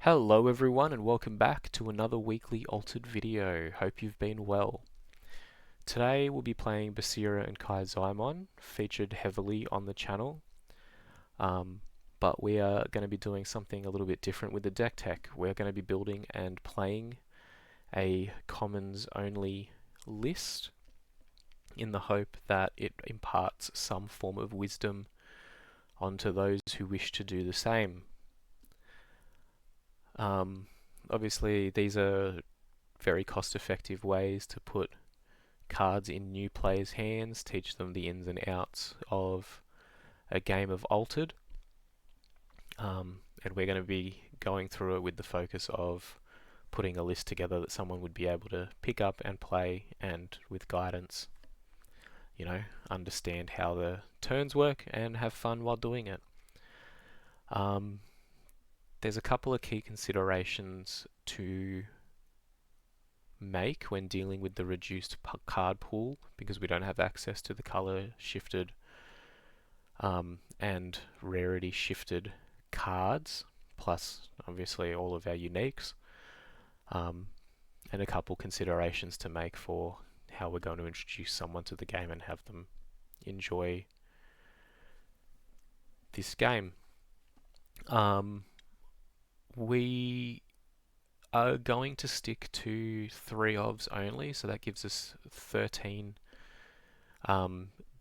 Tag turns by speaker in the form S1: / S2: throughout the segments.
S1: Hello everyone and welcome back to another weekly altered video. Hope you've been well. Today we'll be playing Basira and Kaizaimon, featured heavily on the channel. But we are going to be doing something a little bit different with the deck tech. We're going to be building and playing a commons only list in the hope that it imparts some form of wisdom onto those who wish to do the same. Obviously these are very cost-effective ways to put cards in new players' hands, teach them the ins and outs of a game of Altered, and we're going to be going through it with the focus of putting a list together that someone would be able to pick up and play, and with guidance, understand how the turns work and have fun while doing it. There's a couple of key considerations to make when dealing with the reduced card pool, because we don't have access to the color shifted and rarity shifted cards, plus obviously all of our uniques, and a couple considerations to make for how we're going to introduce someone to the game and have them enjoy this game. We are going to stick to 3 ofs only, so that gives us 13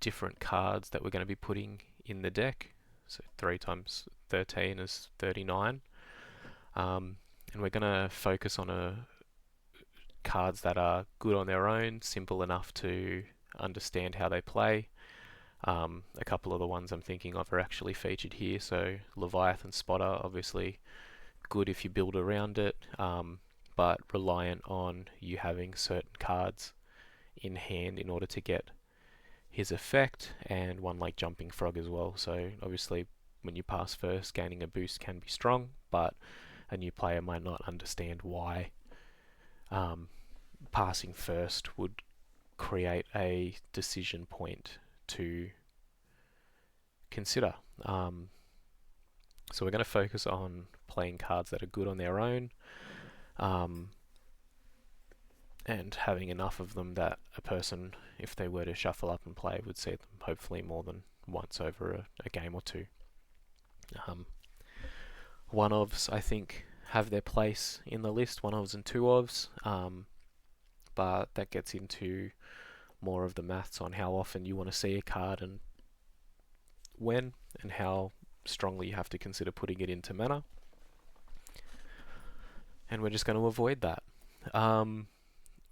S1: different cards that we're going to be putting in the deck. So 3 times 13 is 39. And we're going to focus on cards that are good on their own, simple enough to understand how they play. A couple of the ones I'm thinking of are actually featured here, so Leviathan Spotter, obviously good if you build around it, but reliant on you having certain cards in hand in order to get his effect, and one like Jumping Frog as well. So obviously when you pass first, gaining a boost can be strong, but a new player might not understand why passing first would create a decision point to consider. So we're going to focus on playing cards that are good on their own, and having enough of them that a person, if they were to shuffle up and play, would see them hopefully more than once over a game or two. One ofs, I think, have their place in the list, one ofs and two ofs, but that gets into more of the maths on how often you want to see a card and when, and how strongly you have to consider putting it into mana. And we're just going to avoid that.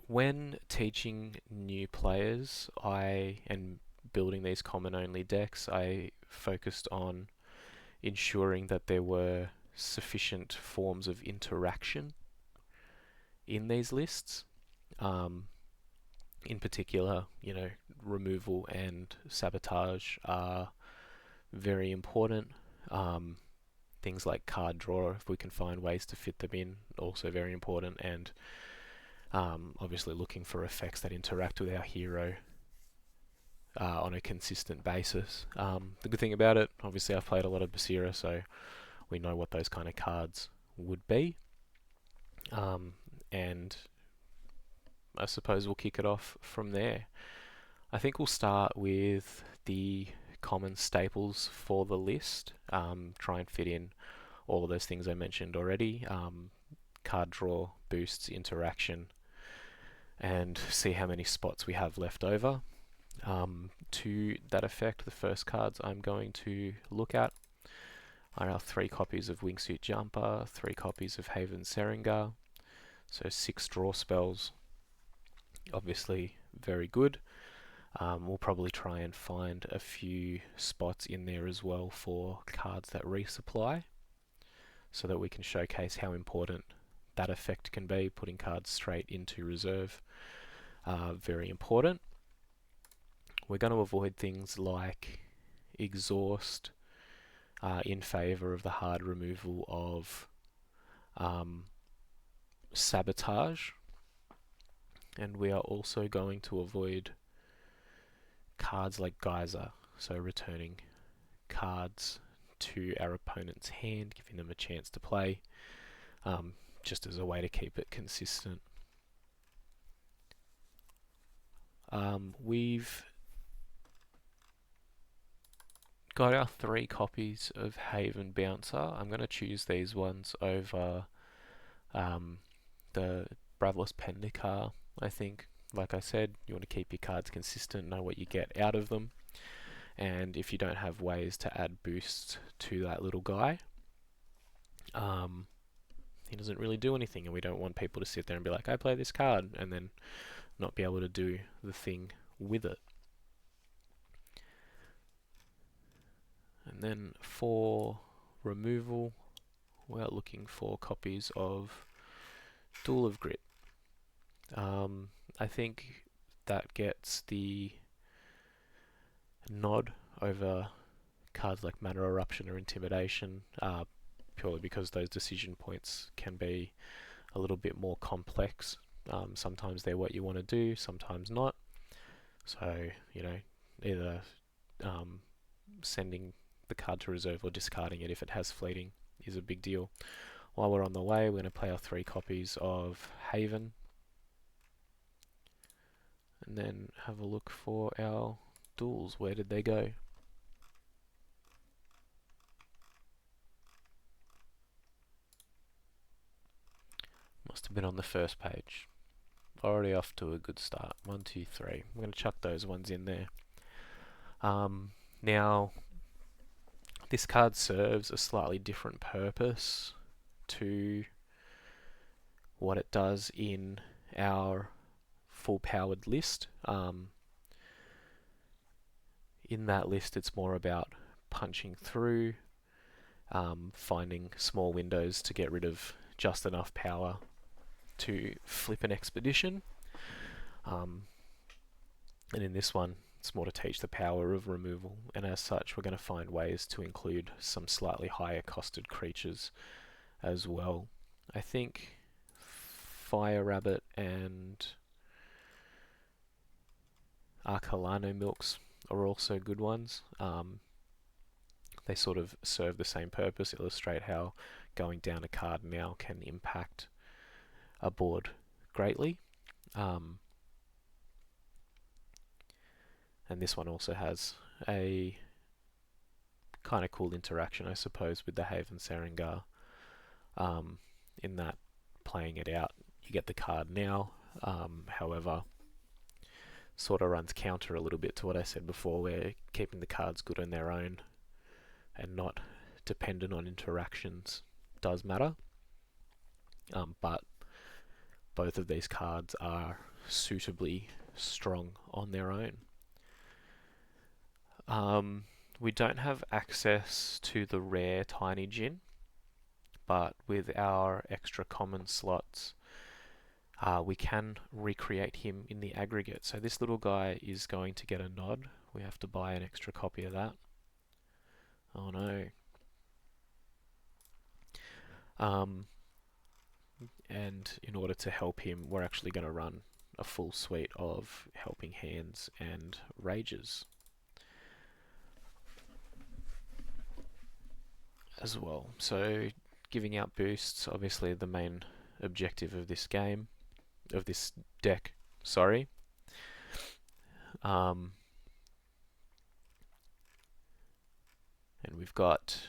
S1: When teaching new players and building these common only decks, I focused on ensuring that there were sufficient forms of interaction in these lists. In particular, removal and sabotage are very important. Things like card draw, if we can find ways to fit them in, also very important, and obviously looking for effects that interact with our hero on a consistent basis. The good thing about it, obviously I've played a lot of Basira, so we know what those kind of cards would be, and I suppose we'll kick it off from there. I think we'll start with the common staples for the list, try and fit in all of those things I mentioned already, card draw, boosts, interaction, and see how many spots we have left over. To that effect, the first cards I'm going to look at are our 3 copies of Wingsuit Jumper, 3 copies of Haven Seringar, so 6 draw spells, obviously very good. We'll probably try and find a few spots in there as well for cards that resupply, so that we can showcase how important that effect can be. Putting cards straight into reserve, very important. We're going to avoid things like exhaust in favour of the hard removal of sabotage, and we are also going to avoid cards like Geyser, so returning cards to our opponent's hand, giving them a chance to play. just as a way to keep it consistent. We've got our 3 copies of Haven Bouncer. I'm going to choose these ones over the Bravos Pendikar, I think. Like I said, you want to keep your cards consistent, know what you get out of them, and if you don't have ways to add boosts to that little guy, he doesn't really do anything, and we don't want people to sit there and be like, I play this card, and then not be able to do the thing with it. And then for removal, we're looking for copies of Duel of Grit. I think that gets the nod over cards like Mana Eruption or Intimidation, purely because those decision points can be a little bit more complex. Sometimes they're what you want to do, sometimes not. So, either sending the card to reserve or discarding it if it has fleeting is a big deal. While we're on the way, we're going to play our 3 copies of Haven, and then have a look for our duels. Where did they go? Must have been on the first page. Already off to a good start. 1, 2, 3. I'm going to chuck those ones in there. Now, this card serves a slightly different purpose to what it does in our full-powered list. In that list, it's more about punching through, finding small windows to get rid of just enough power to flip an expedition. And in this one, it's more to teach the power of removal, and as such, we're going to find ways to include some slightly higher costed creatures as well. I think Fire Rabbit and Arcolano Milks are also good ones. They sort of serve the same purpose, illustrate how going down a card now can impact a board greatly. And this one also has a kind of cool interaction, I suppose, with the Haven Serengar, in that playing it out, you get the card now. However, sort of runs counter a little bit to what I said before, where keeping the cards good on their own and not dependent on interactions does matter. But both of these cards are suitably strong on their own. We don't have access to the rare Tiny Djinn, but with our extra common slots, we can recreate him in the aggregate. So this little guy is going to get a nod. We have to buy an extra copy of that. Oh no. And in order to help him, we're actually going to run a full suite of Helping Hands and Rages as well. So giving out boosts, obviously the main objective of this game, of this deck, sorry. And we've got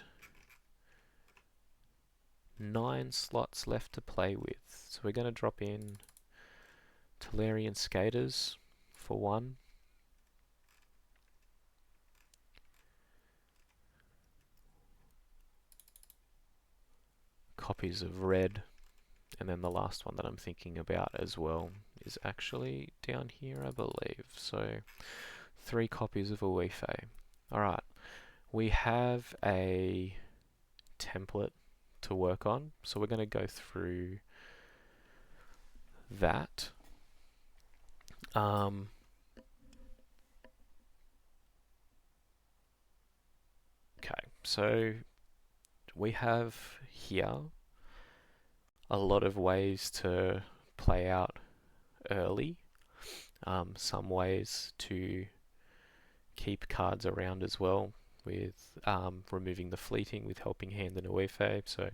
S1: 9 slots left to play with. So we're going to drop in Tolarian Skaters for 1. Copies of Red. And then the last one that I'm thinking about as well is actually down here, I believe. So 3 copies of Uife. Alright, we have a template to work on, so we're going to go through that. Okay, so we have here a lot of ways to play out early, some ways to keep cards around as well, with removing the fleeting with Helping Hand and Uefe. So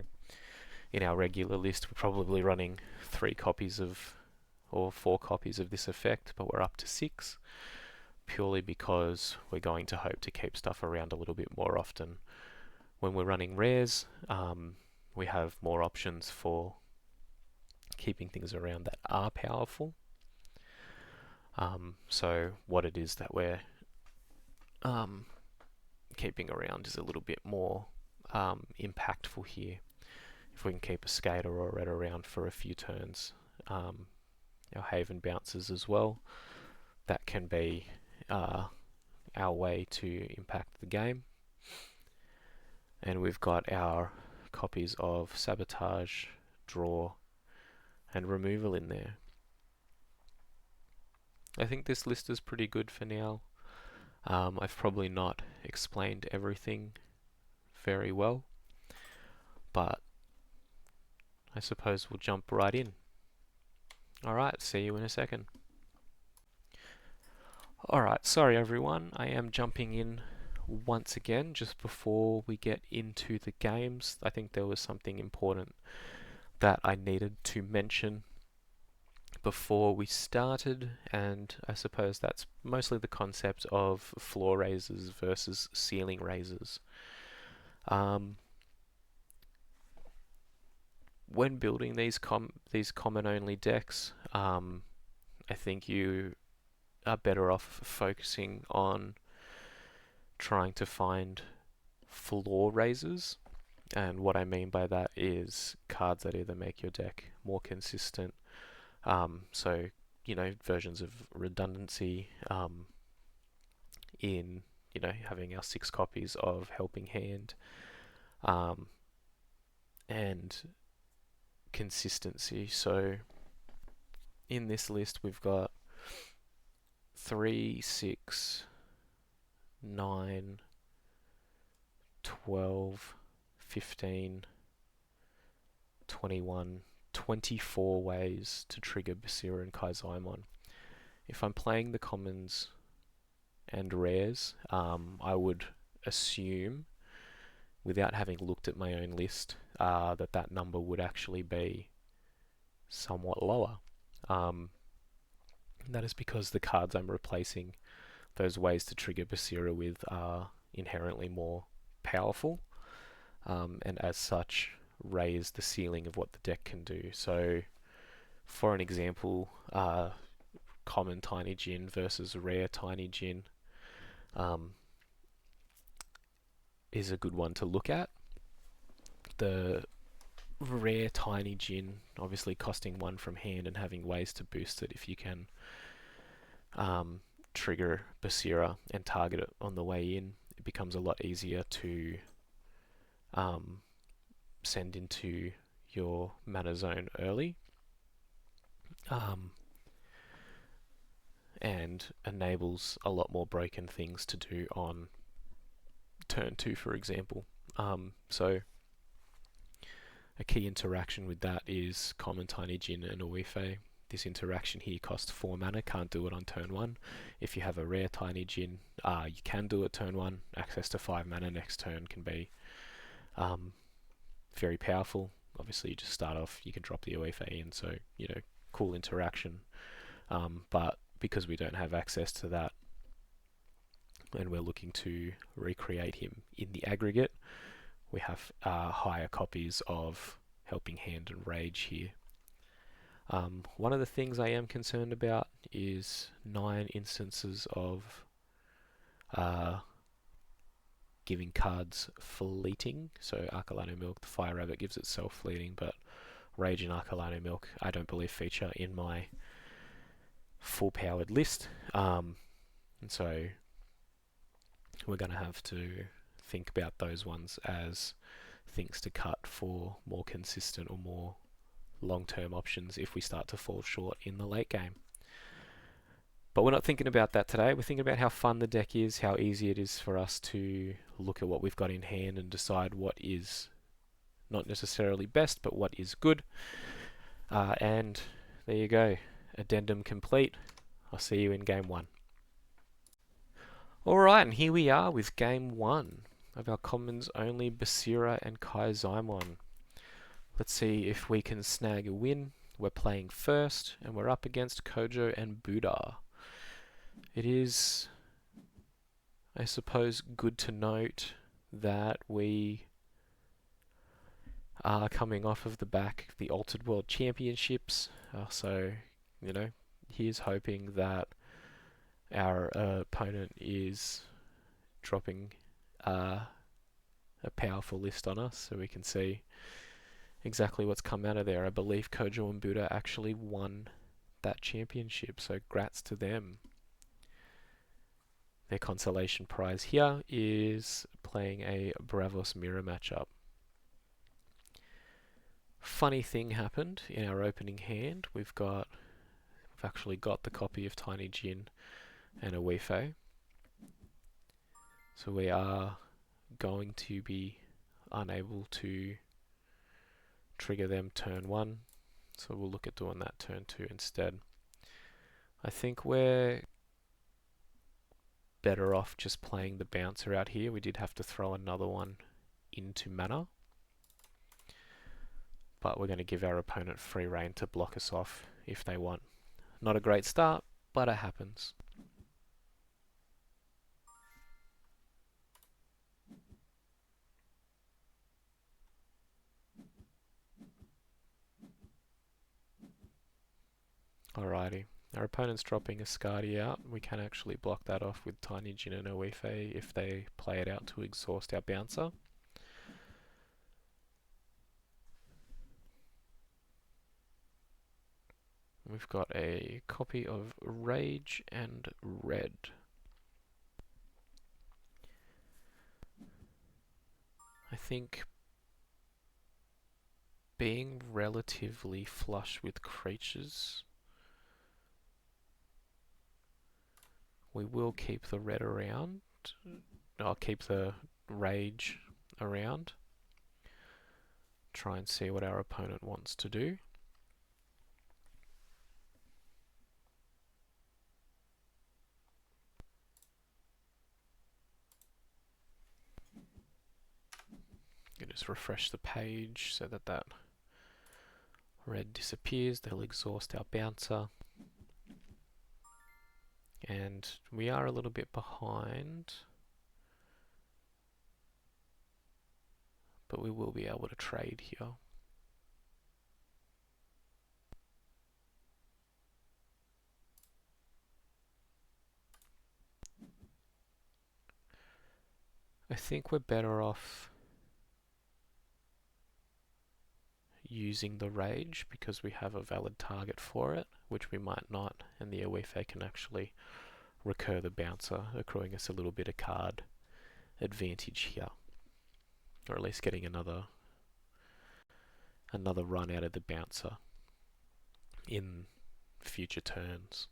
S1: in our regular list, we're probably running 3 copies of or 4 copies of this effect, but we're up to 6, purely because we're going to hope to keep stuff around a little bit more often. When we're running rares, we have more options for keeping things around that are powerful. So what it is that we're keeping around is a little bit more impactful here. If we can keep a skater or a red around for a few turns, our haven bounces as well, that can be our way to impact the game. And we've got our copies of sabotage, draw, and removal in there. I think this list is pretty good for now. I've probably not explained everything very well, but I suppose we'll jump right in. Alright, see you in a second. Alright, sorry everyone, I am jumping in once again just before we get into the games. I think there was something important that I needed to mention before we started, and I suppose that's mostly the concept of floor raisers versus ceiling raisers. When building these common only decks, I think you are better off focusing on trying to find floor raisers, and what I mean by that is cards that either make your deck more consistent, so versions of redundancy, in having our 6 copies of Helping Hand, and consistency. So in this list we've got 3, 6, 9, 12, 15, 21, 24 ways to trigger Basira and Kaizaimon. If I'm playing the commons and rares, I would assume, without having looked at my own list, that number would actually be somewhat lower. That is because the cards I'm replacing those ways to trigger Basira with are inherently more powerful, and as such raise the ceiling of what the deck can do. So for an example, common Tiny Djinn versus rare Tiny Djinn is a good one to look at. The rare Tiny Djinn obviously costing 1 from hand and having ways to boost it if you can trigger Basira and target it on the way in, it becomes a lot easier to send into your mana zone early, and enables a lot more broken things to do on turn 2, for example. So a key interaction with that is common Tiny Djinn and Oife. This interaction here costs 4 mana, can't do it on turn 1. If you have a rare Tiny Djinn, you can do it turn 1. Access to 5 mana next turn can be very powerful. Obviously you just start off, you can drop the Oife in, so cool interaction. But because we don't have access to that, and we're looking to recreate him in the aggregate, we have higher copies of Helping Hand and Rage here. One of the things I am concerned about is 9 instances of giving cards fleeting. So Arcolano Milk, the Fire Rabbit, gives itself fleeting, but Rage and Arcolano Milk I don't believe feature in my full powered list. And so we're going to have to think about those ones as things to cut for more consistent or more long-term options if we start to fall short in the late game. But we're not thinking about that today. We're thinking about how fun the deck is, how easy it is for us to look at what we've got in hand and decide what is not necessarily best, but what is good. And there you go. Addendum complete. I'll see you in game 1. Alright, and here we are with game 1 of our commons only Basira and Kaizaimon. Let's see if we can snag a win. We're playing first, and we're up against Kojo and Buddha. It is, I suppose, good to note that we are coming off of the back of the Altered World Championships. So, you know, here's hoping that our opponent is dropping a powerful list on us so we can see exactly what's come out of there. I believe Kojo and Buddha actually won that championship, so grats to them. Their consolation prize here is playing a Bravos mirror matchup. Funny thing happened in our opening hand. We've actually got the copy of Tiny Jin and a Wei-Fei. So we are going to be unable to trigger them turn 1. So we'll look at doing that turn 2 instead. I think we're better off just playing the bouncer out here. We did have to throw another one into mana, but we're going to give our opponent free rein to block us off if they want. Not a great start, but it happens. Alrighty, our opponent's dropping a Skadi out. We can actually block that off with Tiny Jin and Oefe if they play it out to exhaust our bouncer. We've got a copy of Rage and Red. I think being relatively flush with creatures, we will keep the red around. I'll keep the Rage around. Try and see what our opponent wants to do. You can just refresh the page so that that red disappears. They'll exhaust our bouncer. And we are a little bit behind, but we will be able to trade here. I think we're better off using the Rage because we have a valid target for it, which we might not, and the Oefe can actually recur the bouncer, accruing us a little bit of card advantage here, or at least getting another run out of the bouncer in future turns.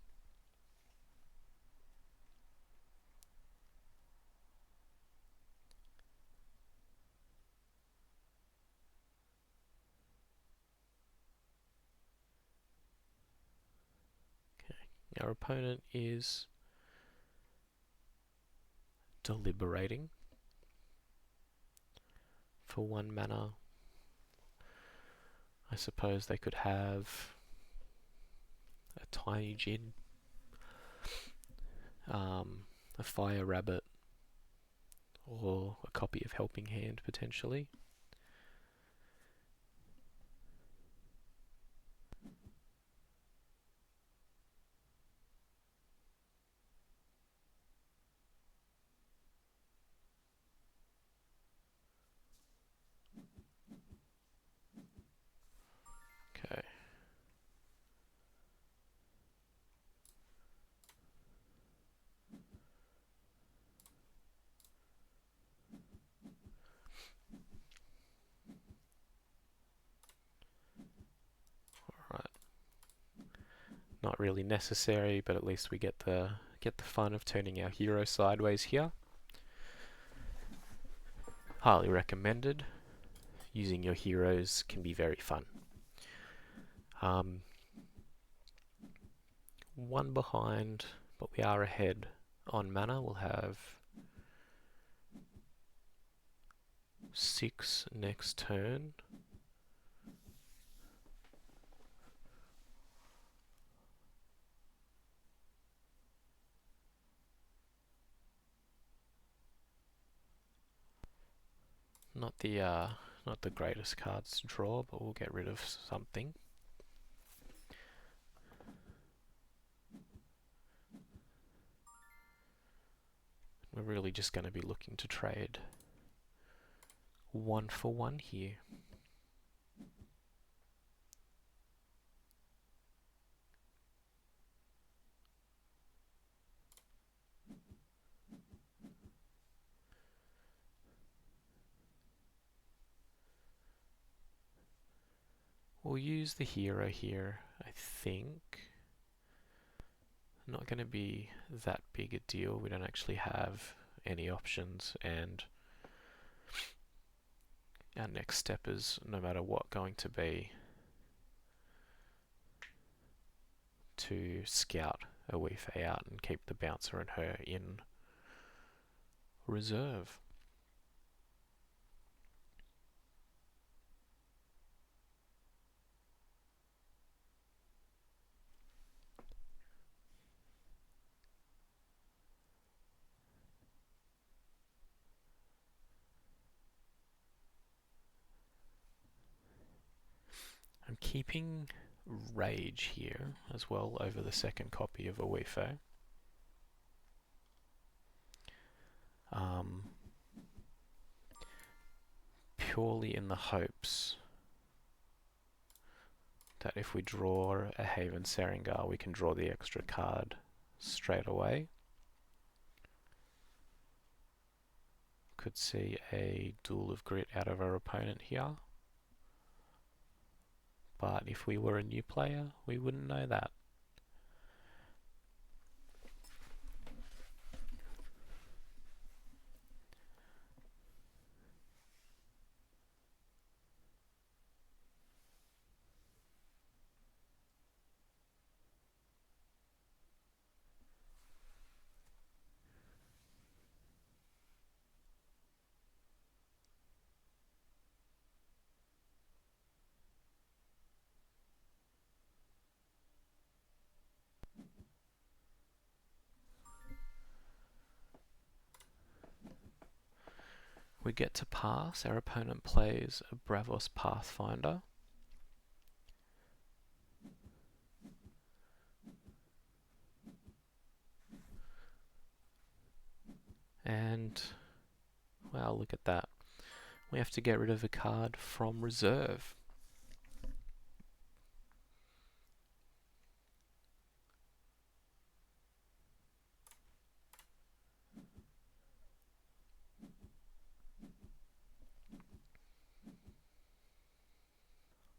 S1: Our opponent is deliberating for 1 mana. I suppose they could have a Tiny Jin, a Fire Rabbit, or a copy of Helping Hand potentially. Okay. Alright. Not really necessary, but at least we get the fun of turning our hero sideways here. Highly recommended. Using your heroes can be very fun. 1 behind, but we are ahead on mana. We'll have 6 next turn. Not the greatest cards to draw, but we'll get rid of something. We're really just going to be looking to trade 1 for 1 here. We'll use the hero here, I think. Not going to be that big a deal. We don't actually have any options, and our next step is, no matter what, going to be to scout a Weefei out and keep the bouncer and her in reserve. I'm keeping Rage here as well over the second copy of a Weefei. Purely in the hopes that if we draw a Haven Seringar, we can draw the extra card straight away. Could see a Duel of Grit out of our opponent here. But if we were a new player, we wouldn't know that. We get to pass. Our opponent plays a Bravos Pathfinder. And, wow, look at that. We have to get rid of a card from reserve.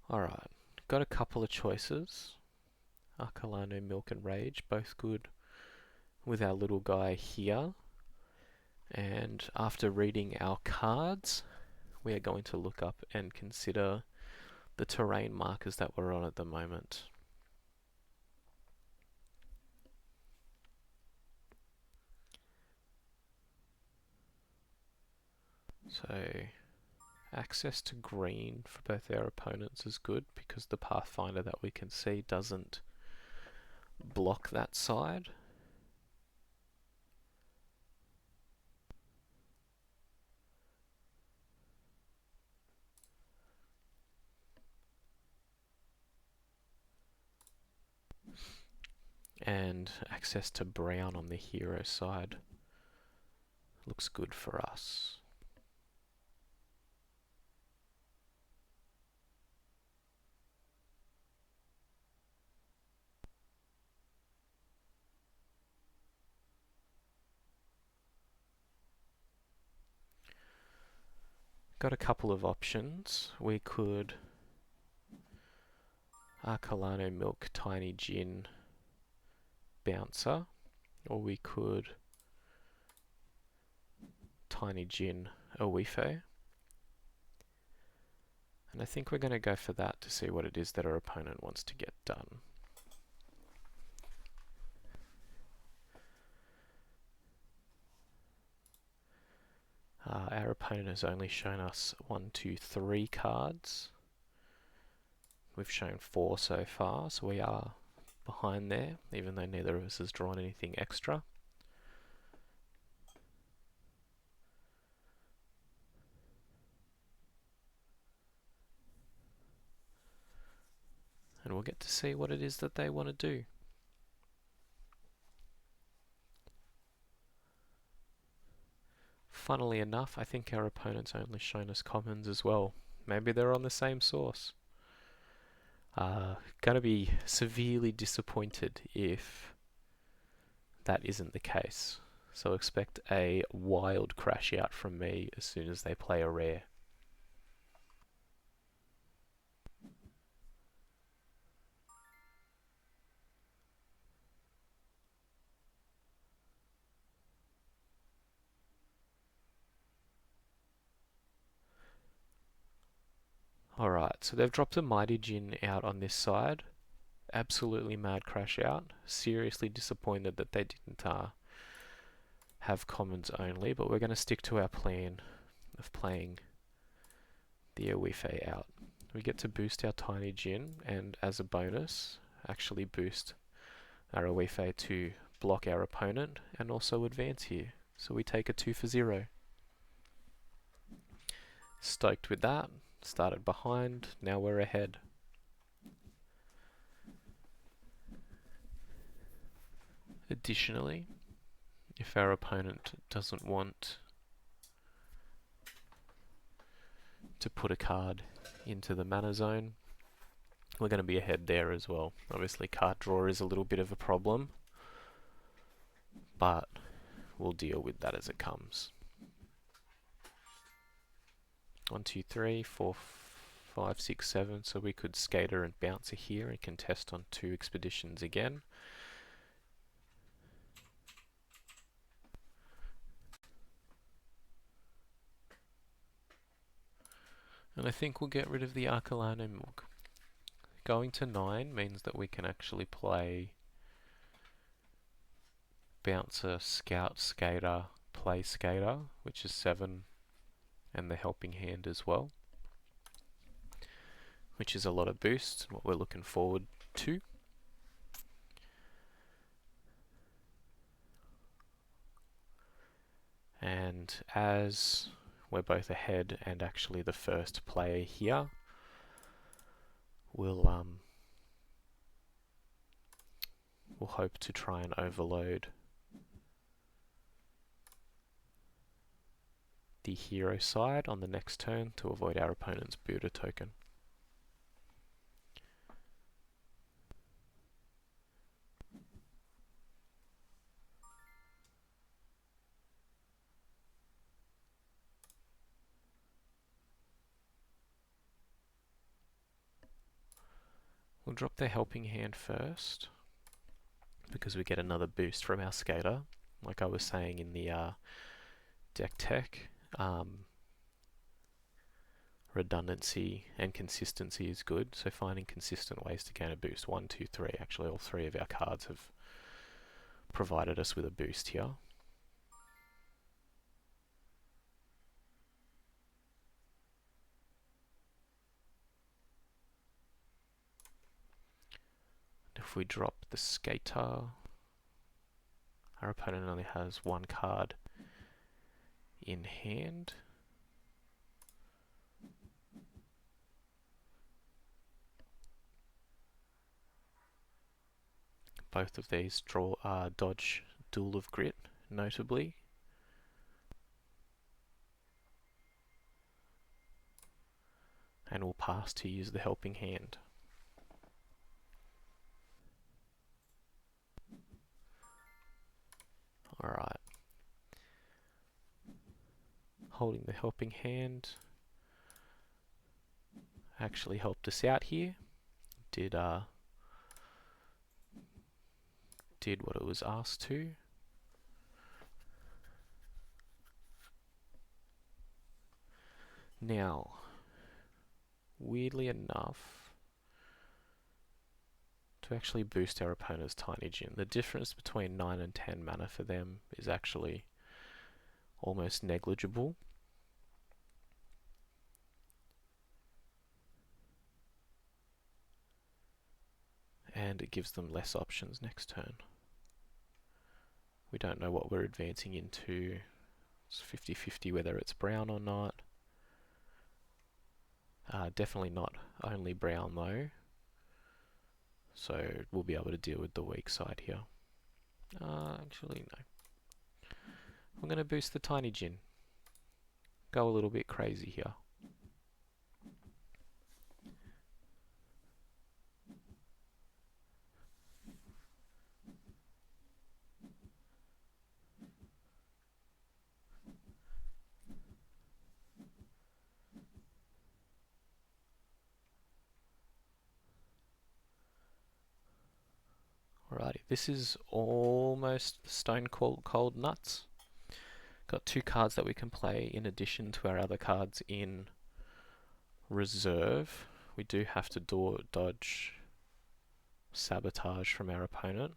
S1: Alright, got a couple of choices. Arcolano, Milk and Rage, both good with our little guy here. And after reading our cards, we are going to look up and consider the terrain markers that we're on at the moment. So, access to green for both our opponents is good because the Pathfinder that we can see doesn't block that side. And access to brown on the hero side looks good for us. Got a couple of options. We could Arcolano, Milk, Tiny Gin, Bouncer, or we could Tiny Gin, a Weefei. And I think we're going to go for that to see what it is that our opponent wants to get done. Our opponent has only shown us 1, 2, 3 cards. We've shown 4 so far, so we are behind there, even though neither of us has drawn anything extra. and we'll get to see what it is that they want to do. Funnily enough, I think our opponent's only shown us commons as well. Maybe they're on the same source. Gonna be severely disappointed if that isn't the case. So expect a wild crash out from me as soon as they play a rare. Alright, so they've dropped a Mighty Djinn out on this side. Absolutely mad crash out. Seriously disappointed that they didn't have commons only, but we're going to stick to our plan of playing the Owife out. We get to boost our Tiny Djinn, and as a bonus, actually boost our Owife to block our opponent and also advance here. So we take a 2 for 0. Stoked with that. Started behind, now we're ahead. Additionally, if our opponent doesn't want to put a card into the mana zone, we're going to be ahead there as well. Obviously card draw is a little bit of a problem, but we'll deal with that as it comes. 1, 2, 3, 4, 5, 6, 7. So we could Skater and Bouncer here and contest on 2 expeditions again. And I think we'll get rid of the Arcolano Mook. Going to 9 means that we can actually play Bouncer, Scout, Skater, play Skater, which is 7, and the Helping Hand as well, which is a lot of boost and what we're looking forward to. And as we're both ahead and actually the first player here, we'll hope to try and overload the hero side on the next turn to avoid our opponent's Buddha token. We'll drop the Helping Hand first, because we get another boost from our Skater. Like I was saying in the deck tech, redundancy and consistency is good, so finding consistent ways to gain a boost. 1, 2, 3, actually all 3 of our cards have provided us with a boost here. If we drop the Skater, our opponent only has 1 card in hand. Both of these dodge Duel of Grit, notably. And we'll pass to use the Helping Hand. Alright. Holding the Helping Hand actually helped us out here. Did what it was asked to. Now, weirdly enough, to actually boost our opponent's Tiny Djinn, the difference between 9 and 10 mana for them is actually almost negligible. And it gives them less options next turn. We don't know what we're advancing into. It's 50-50 whether it's brown or not. Definitely not only brown though. So we'll be able to deal with the weak side here. Actually, no. We're going to boost the Tiny Jin. Go a little bit crazy here. Alrighty, this is almost Stone Cold Nuts. Got 2 cards that we can play in addition to our other cards in reserve. We do have to dodge Sabotage from our opponent.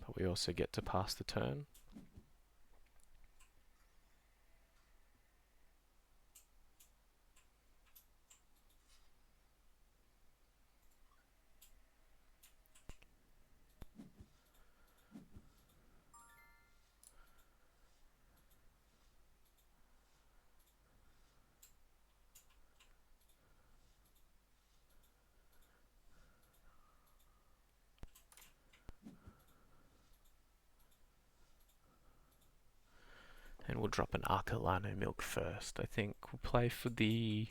S1: But we also get to pass the turn. And we'll drop an Arcolano Milk first. I think we'll play for the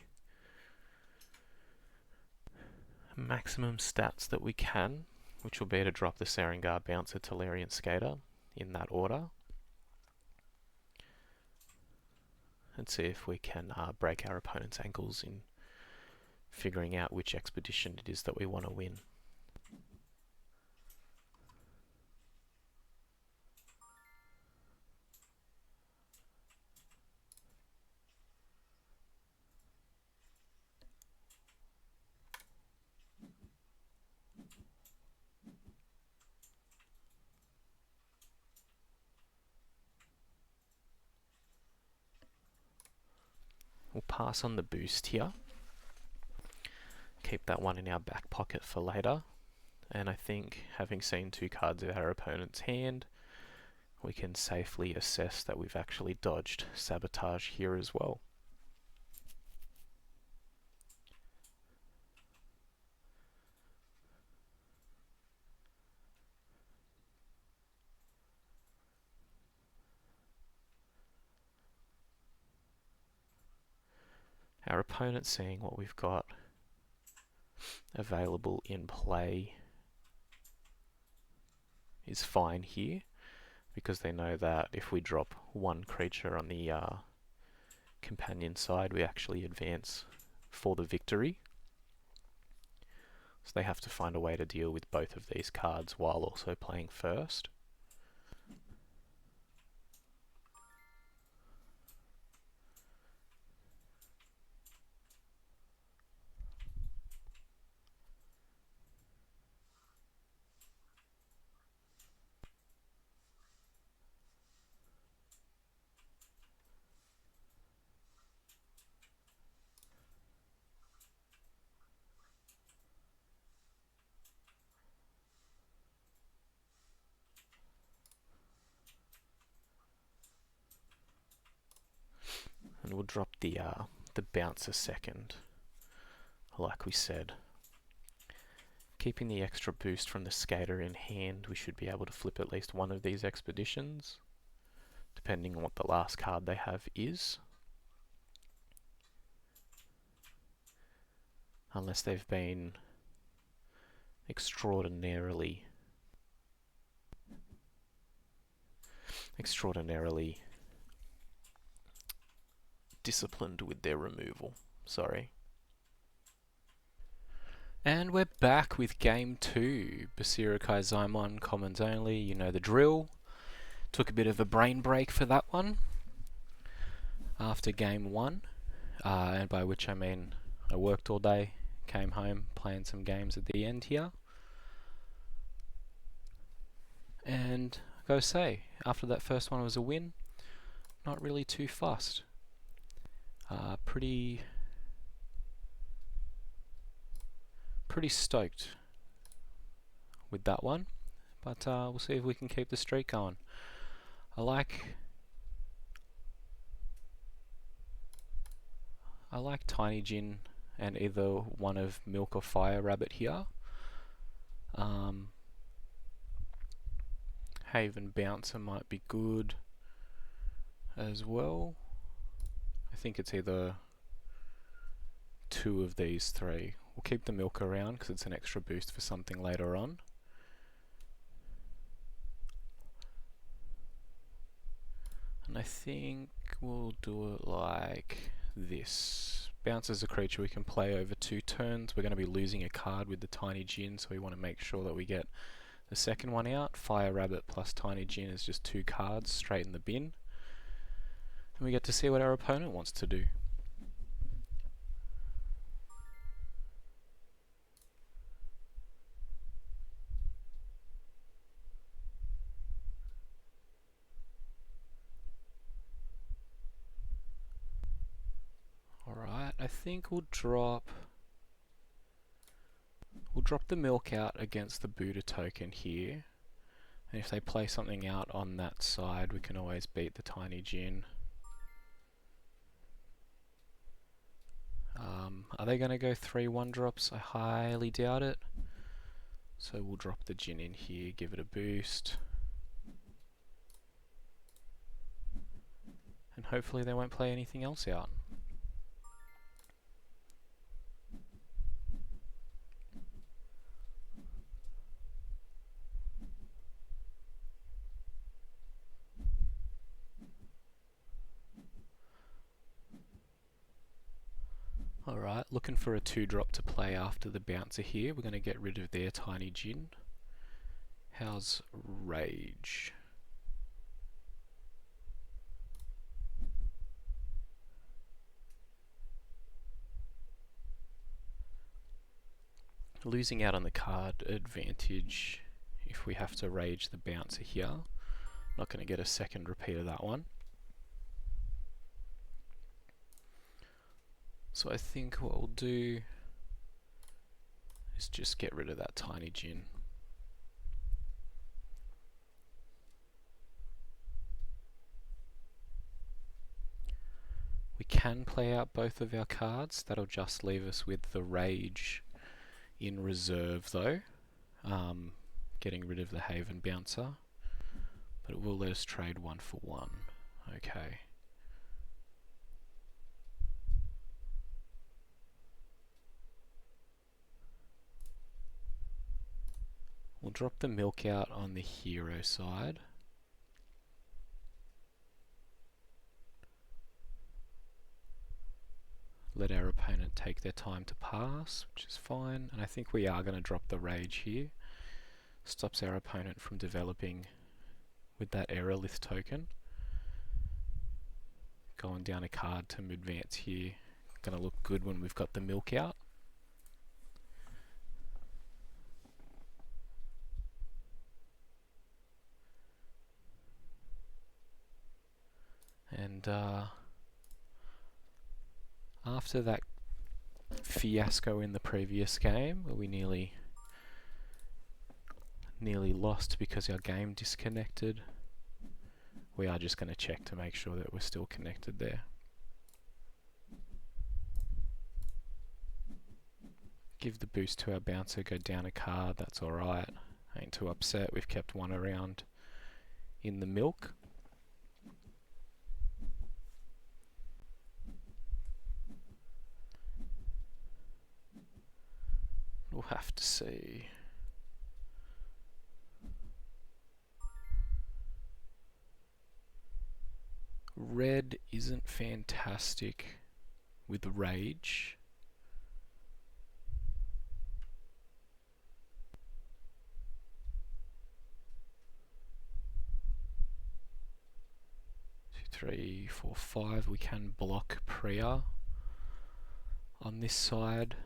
S1: maximum stats that we can, which will be to drop the Serengar, Bouncer, Tolarian Skater in that order. And see if we can break our opponent's ankles in figuring out which expedition it is that we want to win. We'll pass on the boost here. Keep that one in our back pocket for later. And I think, having seen 2 cards of our opponent's hand, we can safely assess that we've actually dodged Sabotage here as well. Our opponent, seeing what we've got available in play, is fine here, because they know that if we drop one creature on the companion side, we actually advance for the victory. So they have to find a way to deal with both of these cards while also playing first. And we'll drop the bouncer second, like we said. Keeping the extra boost from the skater in hand, we should be able to flip at least one of these expeditions, depending on what the last card they have is. Unless they've been extraordinarily disciplined with their removal. Sorry. And we're back with game 2. Basira Kaizaimon, commons only, you know the drill. Took a bit of a brain break for that one after game 1, and by which I mean I worked all day, came home, playing some games at the end here. And I gotta say, after that first one was a win, not really too fussed. Pretty stoked with that one, but we'll see if we can keep the streak going. I like Tiny Jin and either one of milk or fire rabbit here. Haven bouncer might be good as well. I think it's either two of these three. We'll keep the milk around because it's an extra boost for something later on. And I think we'll do it like this. Bouncer's a creature we can play over 2 turns. We're going to be losing a card with the Tiny Djinn, so we want to make sure that we get the second one out. Fire Rabbit plus Tiny Djinn is just 2 cards straight in the bin. And we get to see what our opponent wants to do. Alright, I think we'll drop the milk out against the Buddha token here. And if they play something out on that side, we can always beat the Tiny Djinn. Are they going to go 3 1-drops? I highly doubt it. So we'll drop the Djinn in here, give it a boost. And hopefully they won't play anything else out. Alright, looking for a 2-drop to play after the bouncer here. We're going to get rid of their Tiny Djinn. How's Rage? Losing out on the card advantage if we have to Rage the bouncer here. Not going to get a second repeat of that one. So I think what we'll do is just get rid of that Tiny Djinn. We can play out both of our cards. That'll just leave us with the Rage in reserve though. Getting rid of the Haven bouncer. But it will let us trade 1 for 1. Okay. We'll drop the milk out on the hero side. Let our opponent take their time to pass, which is fine. And I think we are going to drop the Rage here. Stops our opponent from developing with that Aerolith token. Going down a card to advance here. Going to look good when we've got the milk out. And after that fiasco in the previous game, where we nearly lost because our game disconnected, we are just going to check to make sure that we're still connected there. Give the boost to our bouncer, go down a card, that's alright. Ain't too upset, we've kept one around in the milk. We'll have to see. Red isn't fantastic with Rage. Two, 3, 4, 5. We can block Priya on this side.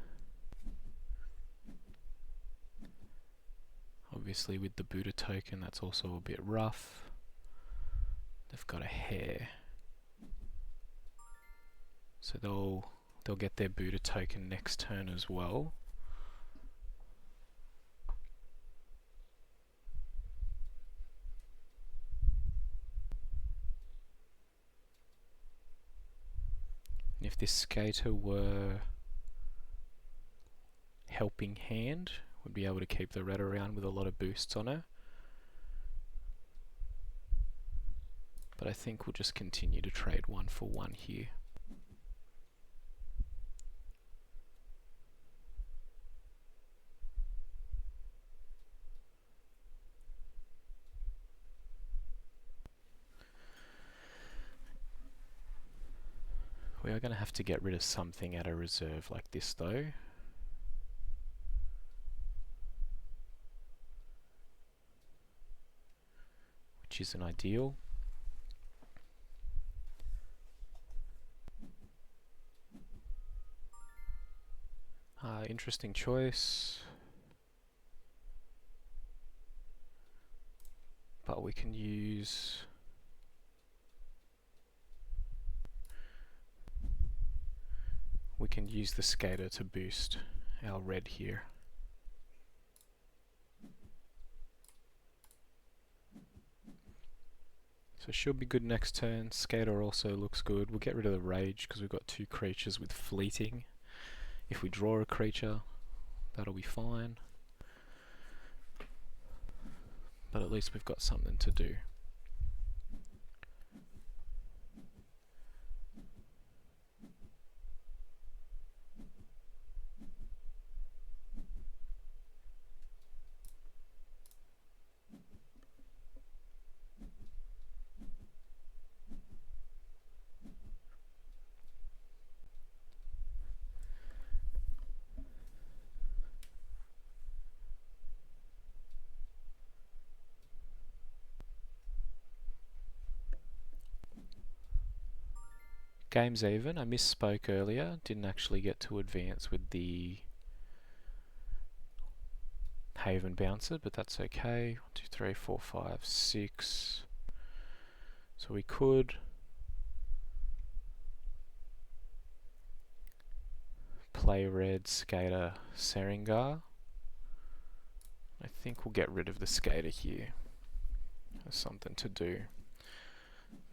S1: Obviously with the Buddha token that's also a bit rough. They've got a hare. So they'll get their Buddha token next turn as well. And if this skater were helping hand. Would be able to keep the red around with a lot of boosts on her. But I think we'll just continue to trade 1 for 1 here. We are going to have to get rid of something at a reserve like this though. Which isn't ideal. Interesting choice. But we can use... the skater to boost our red here. So should be good next turn. Skater also looks good. We'll get rid of the rage because we've got 2 creatures with fleeting. If we draw a creature, that'll be fine. But at least we've got something to do. Game's even. I misspoke earlier. Didn't actually get to advance with the Haven Bouncer, but that's okay. 1, 2, 3, 4, 5, 6. So we could play red, skater, Seringar. I think we'll get rid of the skater here. There's something to do.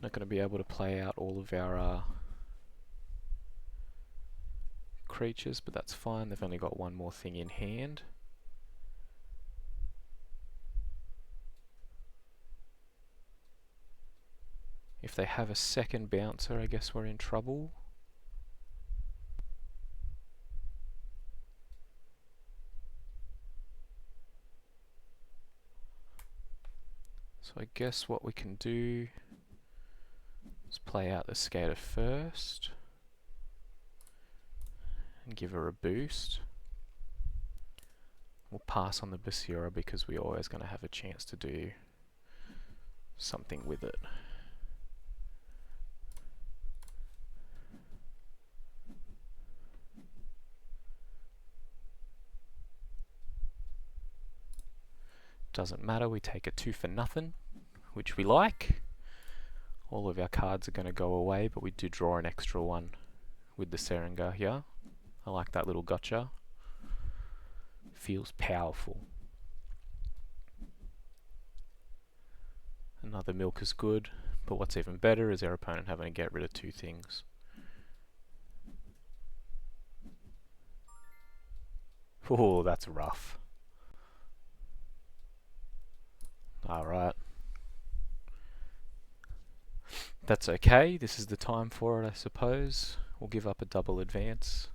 S1: Not going to be able to play out all of our creatures, but that's fine. They've only got 1 more thing in hand. If they have a second bouncer, I guess we're in trouble. So I guess what we can do is play out the skater first and give her a boost. We'll pass on the Basira because we're always going to have a chance to do something with it. Doesn't matter, we take a 2 for nothing, which we like. All of our cards are going to go away, but we do draw an extra one with the Seringar here. I like that little gotcha. Feels powerful. Another milk is good, but what's even better is our opponent having to get rid of 2 things. Oh, that's rough. Alright. That's okay, this is the time for it, I suppose. We'll give up a double advance.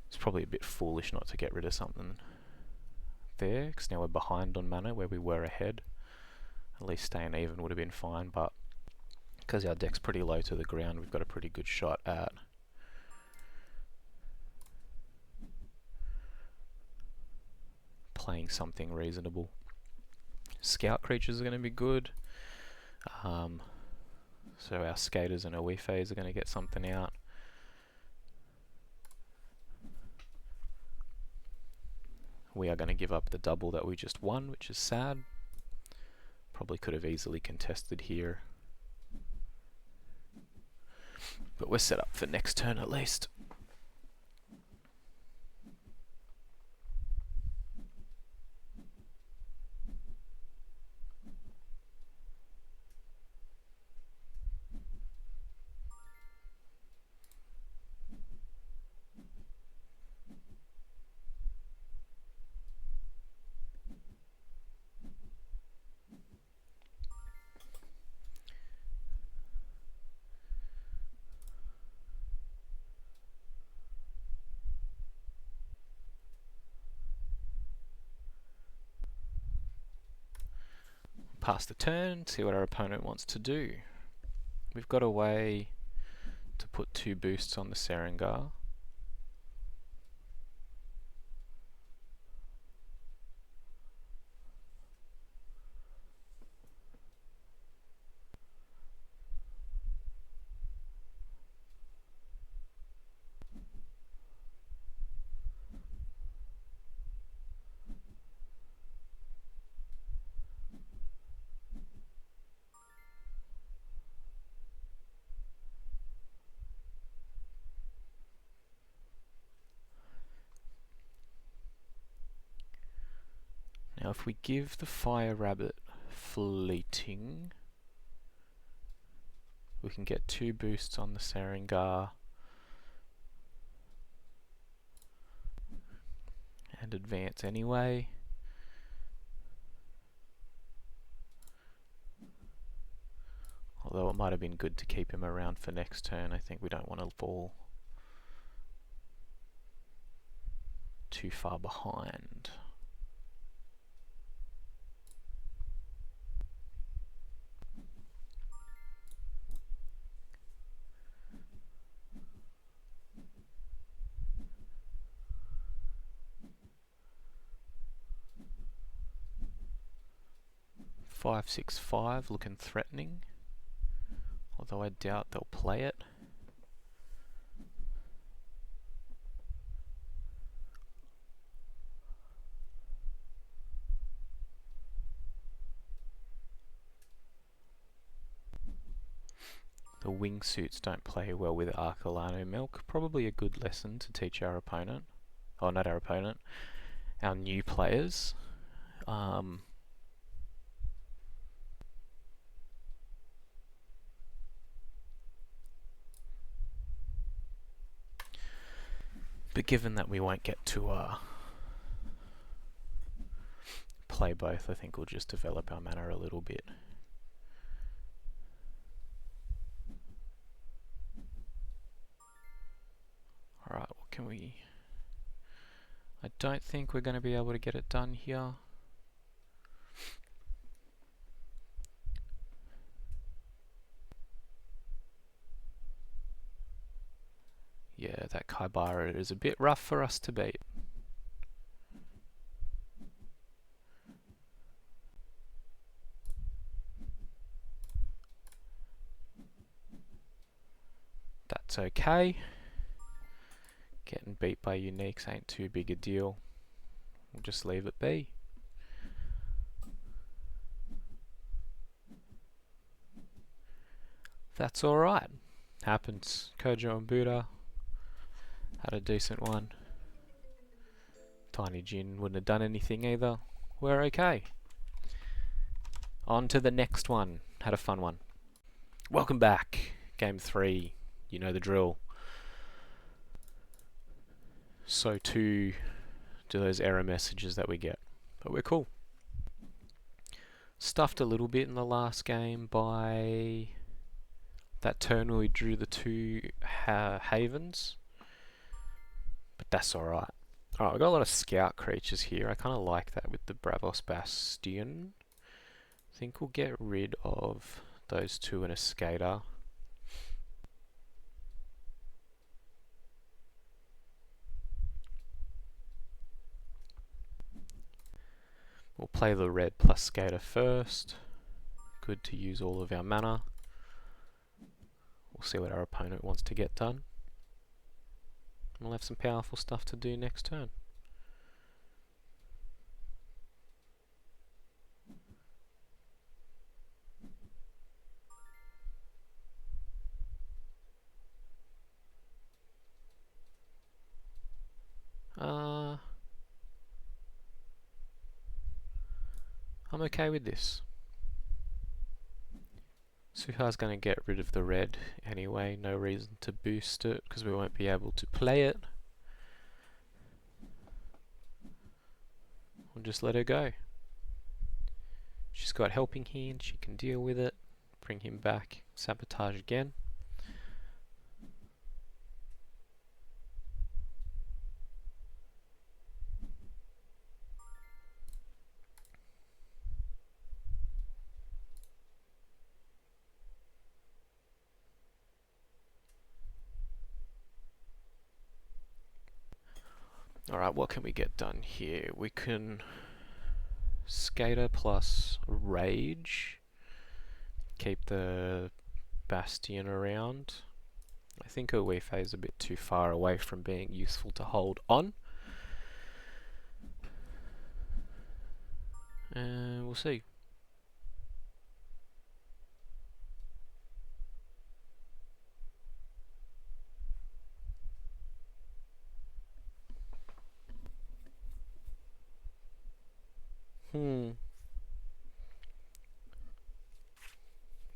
S1: It's probably a bit foolish not to get rid of something there, because now we're behind on mana where we were ahead. At least staying even would have been fine, but because our deck's pretty low to the ground, we've got a pretty good shot at playing something reasonable. Scout creatures are going to be good. So our skaters and Oifes are going to get something out. We are going to give up the double that we just won, which is sad. Probably could have easily contested here. But we're set up for next turn at least. pass the turn, see what our opponent wants to do. We've got a way to put 2 boosts on the Serengar. Now if we give the Fire Rabbit Fleeting, we can get 2 boosts on the Serengar and advance anyway. Although it might have been good to keep him around for next turn. I think we don't want to fall too far behind. Five, 6, 5 looking threatening, although I doubt they'll play it. The wingsuits don't play well with Arcolano Milk. Probably a good lesson to teach our opponent. Oh, not our opponent. Our new players. But given that we won't get to play both, I think we'll just develop our mana a little bit. Alright, what can we... I don't think we're going to be able to get it done here. Yeah, that Kaizaimon is a bit rough for us to beat. That's okay. Getting beat by uniques ain't too big a deal. We'll just leave it be. That's alright. Happens. Kojo and Buddha had a decent one. Tiny Jin wouldn't have done anything either. We're okay. On to the next one. Had a fun one. Welcome back. Game 3. You know the drill. So too do those error messages that we get. But we're cool. Stuffed a little bit in the last game by that turn where we drew the 2 havens. But that's alright. Alright, we've got a lot of scout creatures here. I kind of like that with the Bravos Bastion. I think we'll get rid of those 2 and a skater. We'll play the red plus skater first. Good to use all of our mana. We'll see what our opponent wants to get done. We'll have some powerful stuff to do next turn. I'm okay with this. Suha's going to get rid of the red anyway, no reason to boost it because we won't be able to play it. We'll just let her go. She's got Helping Hand, she can deal with it. Bring him back, sabotage again. Alright, what can we get done here? We can Skater plus Rage. Keep the Bastion around. I think Uefe is a bit too far away from being useful to hold on. And we'll see.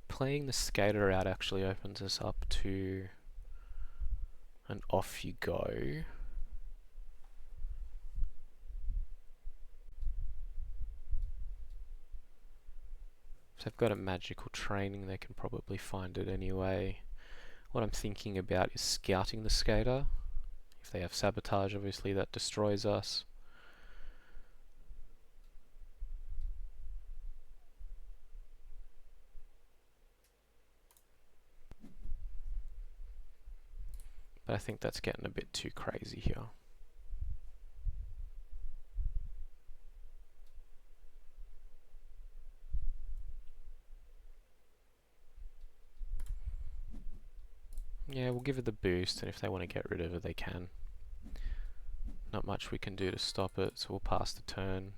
S1: Playing the Skater out actually opens us up to an off you go. If they've got a magical training, they can probably find it anyway. What I'm thinking about is scouting the Skater. If they have sabotage, obviously that destroys us. But I think that's getting a bit too crazy here. Yeah, we'll give it the boost, and if they want to get rid of it, they can. Not much we can do to stop it, so we'll pass the turn.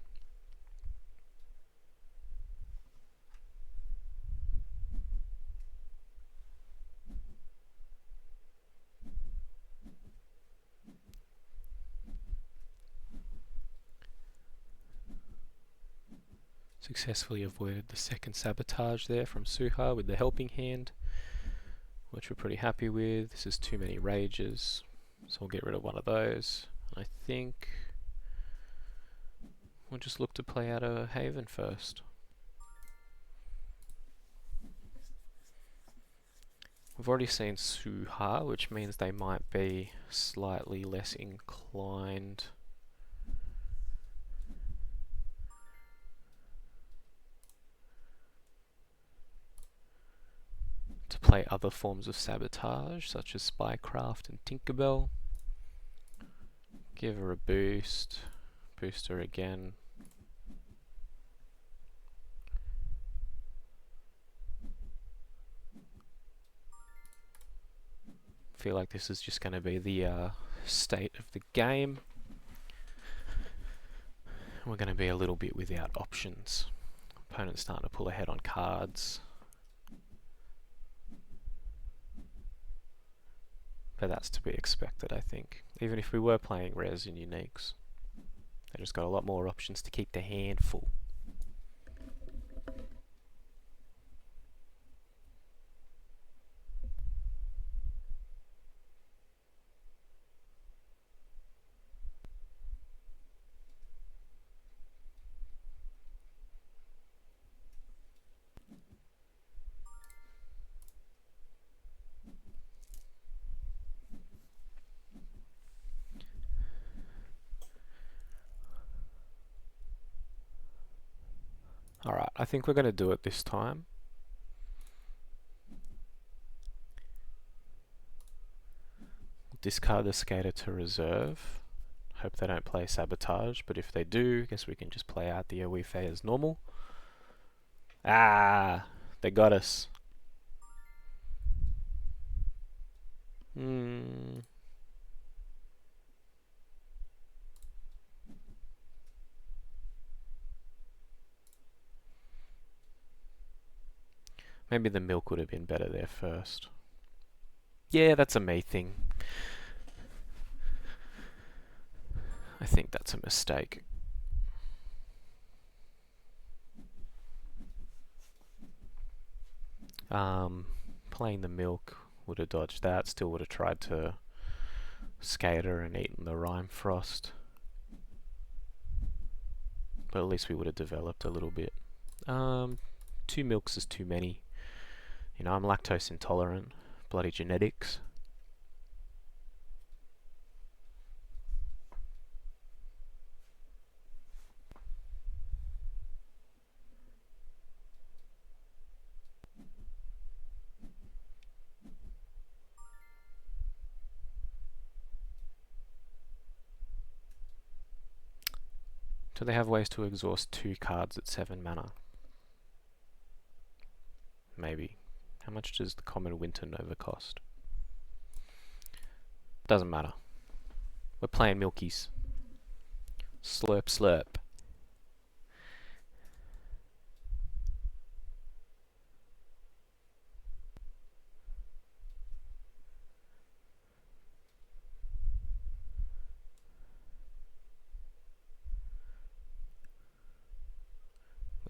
S1: Successfully avoided the second sabotage there from Suha with the helping hand, which we're pretty happy with. This is too many rages, so we'll get rid of one of those. I think we'll just look to play out a Haven first. We've already seen Suha, which means they might be slightly less inclined to play other forms of sabotage, such as Spycraft and Tinkerbell. Give her a boost. Boost her again. Feel like this is just going to be the state of the game. We're going to be a little bit without options. Opponent's starting to pull ahead on cards. But that's to be expected, I think. Even if we were playing rares and uniques, they just got a lot more options to keep the hand full. Alright, I think we're going to do it this time. Discard the Skater to reserve. Hope they don't play Sabotage, but if they do, I guess we can just play out the Oife as normal. Ah! They got us. Maybe the milk would have been better there first. Yeah, that's a me thing. I think that's a mistake. Playing the milk would have dodged that. Still would have tried to Skater and eaten the Rime Frost. But at least we would have developed a little bit. 2 milks is too many. You know, I'm lactose intolerant. Bloody genetics. Do they have ways to exhaust 2 cards at 7 mana? Maybe. How much does the common Winter Nova cost? Doesn't matter. We're playing Milkies. Slurp, slurp.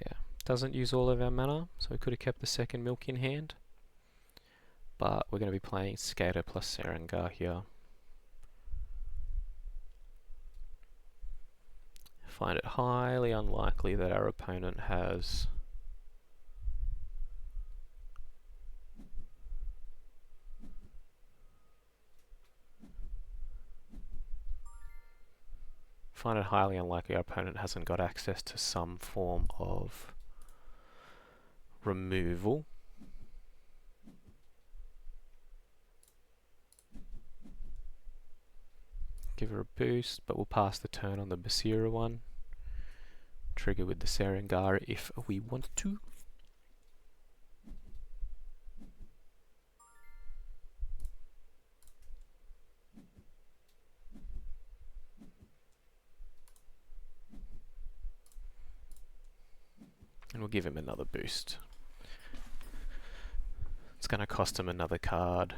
S1: Yeah, doesn't use all of our mana, so we could have kept the second milk in hand. But we're going to be playing Skater plus Serengar here. Find it highly unlikely that our opponent has hasn't got access to some form of removal. Give her a boost, but we'll pass the turn on the Basira one. Trigger with the Serengar if we want to. And we'll give him another boost. It's going to cost him another card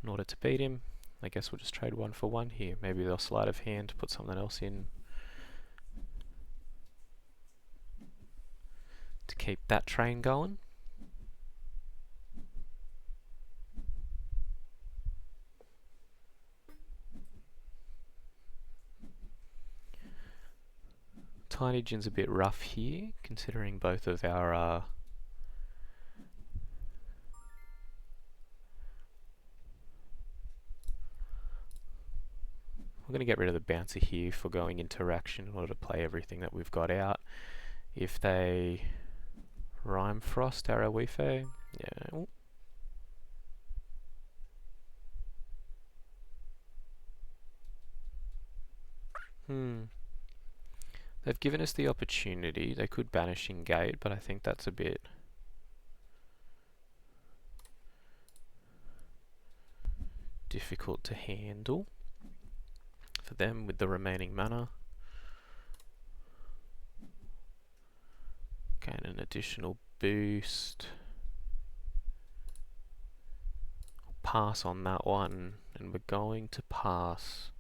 S1: in order to beat him. I guess we'll just trade 1 for 1 here. Maybe they'll sleight of hand, put something else in to keep that train going. Tiny Jin's a bit rough here, considering both of our we're going to get rid of the bouncer here for going interaction in order to play everything that we've got out. If they Rime Frost our Awife, yeah. They've given us the opportunity. They could Banishing Gate, but I think that's a bit difficult to handle for them with the remaining mana. Gain an additional boost. Pass on that one, and we're going to pass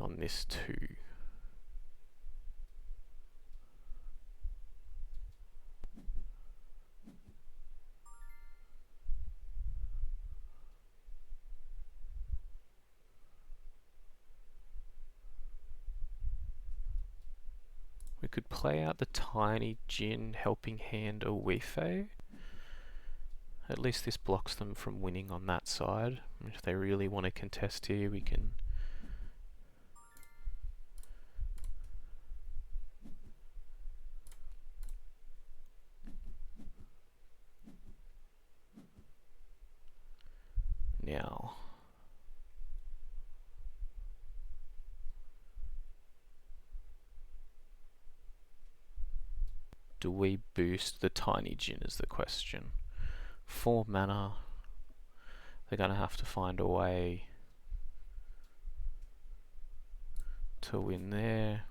S1: on this too. We could play out the Tiny Jin Helping Hand Awife. At least this blocks them from winning on that side. If they really want to contest here, we can now. Do we boost the Tiny Jin is the question. 4 mana. They're going to have to find a way to win there.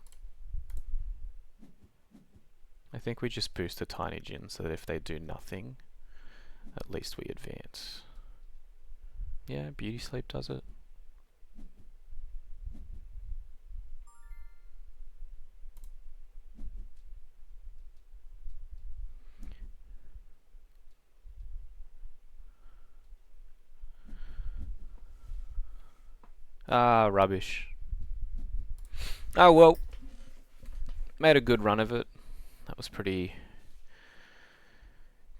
S1: I think we just boost the Tiny Jin so that if they do nothing, at least we advance. Yeah, Beauty Sleep does it. Ah, rubbish. Oh well. Made a good run of it. That was pretty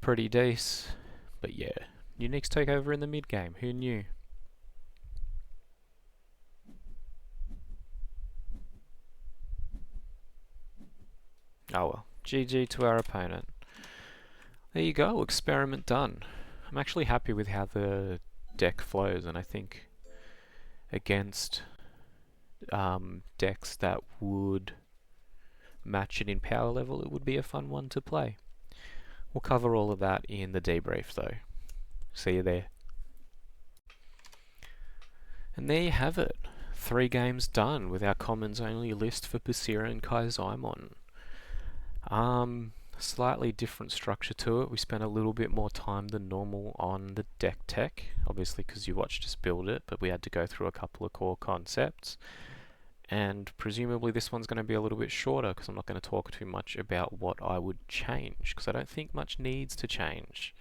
S1: decent. But yeah, Uniques take over in the mid game. Who knew? Oh well. GG to our opponent. There you go. Experiment done. I'm actually happy with how the deck flows, and I think against decks that would match it in power level, it would be a fun one to play. We'll cover all of that in the debrief though. See you there. And there you have it. 3 games done with our commons only list for Basira and Kaizaimon. Slightly different structure to it. We spent a little bit more time than normal on the deck tech, obviously because you watched us build it, but we had to go through a couple of core concepts. And presumably this one's going to be a little bit shorter because I'm not going to talk too much about what I would change, because I don't think much needs to change.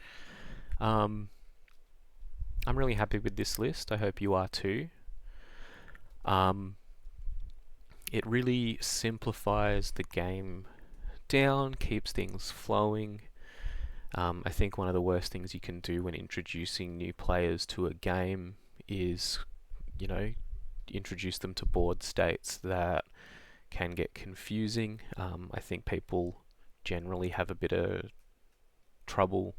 S1: I'm really happy with this list. I hope you are too. It really simplifies the game down, keeps things flowing. I think one of the worst things you can do when introducing new players to a game is, introduce them to board states that can get confusing. I think people generally have a bit of trouble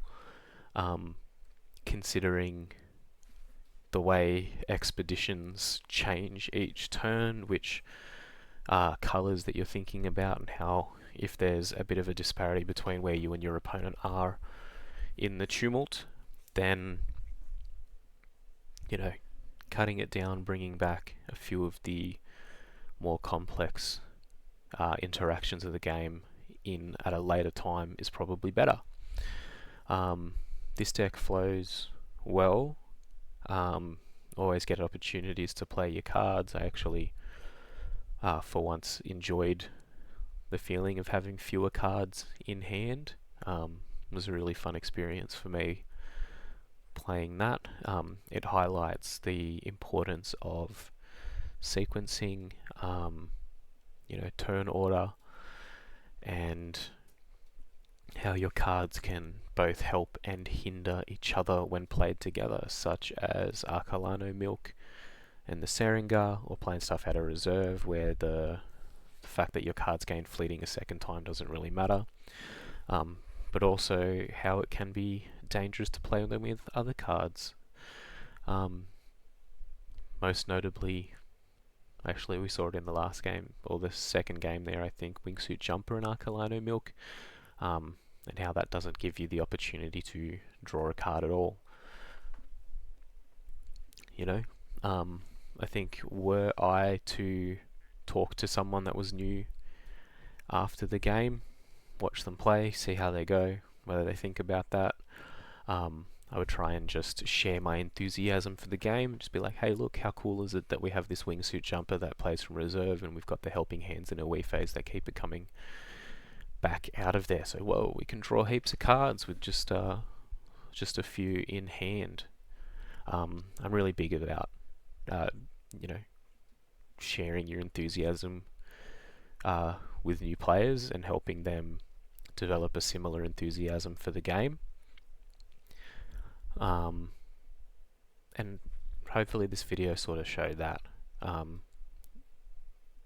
S1: considering the way expeditions change each turn, which colours that you're thinking about, and how if there's a bit of a disparity between where you and your opponent are in the tumult, then cutting it down, bringing back a few of the more complex interactions of the game in at a later time is probably better. This deck flows well. Always get opportunities to play your cards. I actually, for once, enjoyed the feeling of having fewer cards in hand. It was a really fun experience for me playing that. It highlights the importance of sequencing, turn order, and how your cards can both help and hinder each other when played together, such as Arcolano Milk and the Seringa, or playing stuff out of reserve where the fact that your cards gain fleeting a second time doesn't really matter, but also how it can be dangerous to play them with other cards. Most notably, actually we saw it in the last game, or the second game there, I think, Wingsuit Jumper and Arcolano Milk, and how that doesn't give you the opportunity to draw a card at all. I think were I to talk to someone that was new after the game, watch them play, see how they go, whether they think about that, I would try and just share my enthusiasm for the game, just be like, hey look, how cool is it that we have this Wingsuit Jumper that plays from reserve, and we've got the helping hands in a Wii phase that keep it coming back out of there, so whoa, we can draw heaps of cards with just a few in hand. I'm really big about sharing your enthusiasm with new players and helping them develop a similar enthusiasm for the game. And hopefully this video sort of showed that,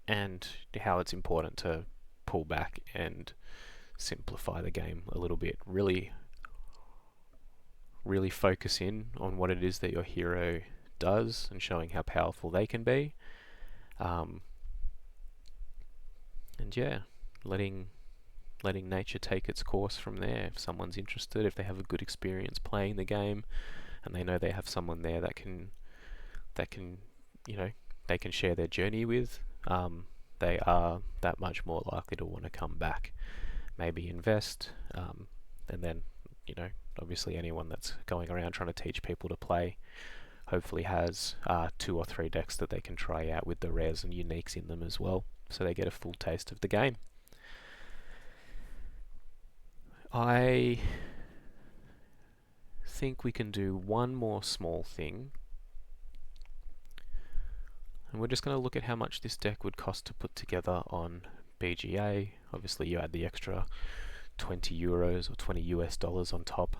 S1: and how it's important to pull back and simplify the game a little bit. Really focus in on what it is that your hero does and showing how powerful they can be. And yeah, letting nature take its course from there. If someone's interested, if they have a good experience playing the game, and they know they have someone there that can they can share their journey with, they are that much more likely to want to come back, maybe invest, and then obviously anyone that's going around trying to teach people to play hopefully has 2 or 3 decks that they can try out with the rares and uniques in them as well, so they get a full taste of the game. I think we can do one more small thing, and we're just going to look at how much this deck would cost to put together on BGA. Obviously you add the extra €20 or $20 on top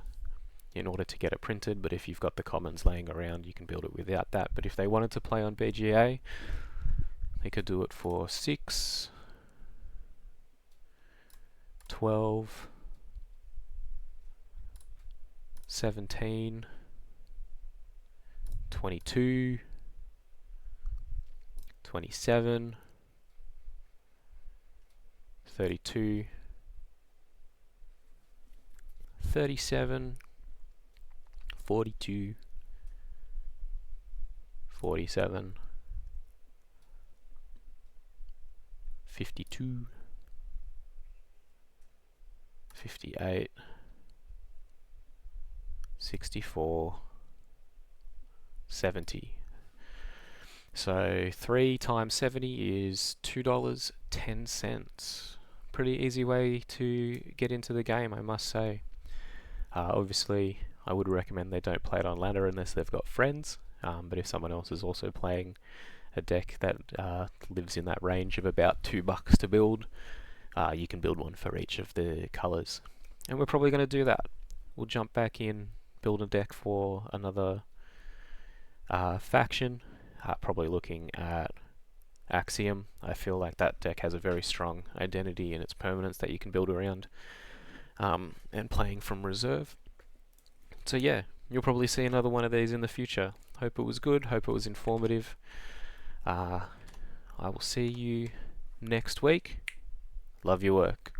S1: in order to get it printed, but if you've got the commons laying around you can build it without that. But if they wanted to play on BGA, they could do it for 6, 12, 17, 22, 27, 32, 37, 42, 47, 52, 58, 64, 70. So 3 times 70 is $2.10. Pretty easy way to get into the game, I must say. Obviously, I would recommend they don't play it on ladder unless they've got friends. But if someone else is also playing a deck that lives in that range of about $2 to build, you can build one for each of the colours. And we're probably going to do that. We'll jump back in, build a deck for another faction, probably looking at Axiom. I feel like that deck has a very strong identity in its permanence that you can build around, and playing from reserve. So yeah, you'll probably see another one of these in the future. Hope it was good, hope it was informative. I will see you next week. Love your work.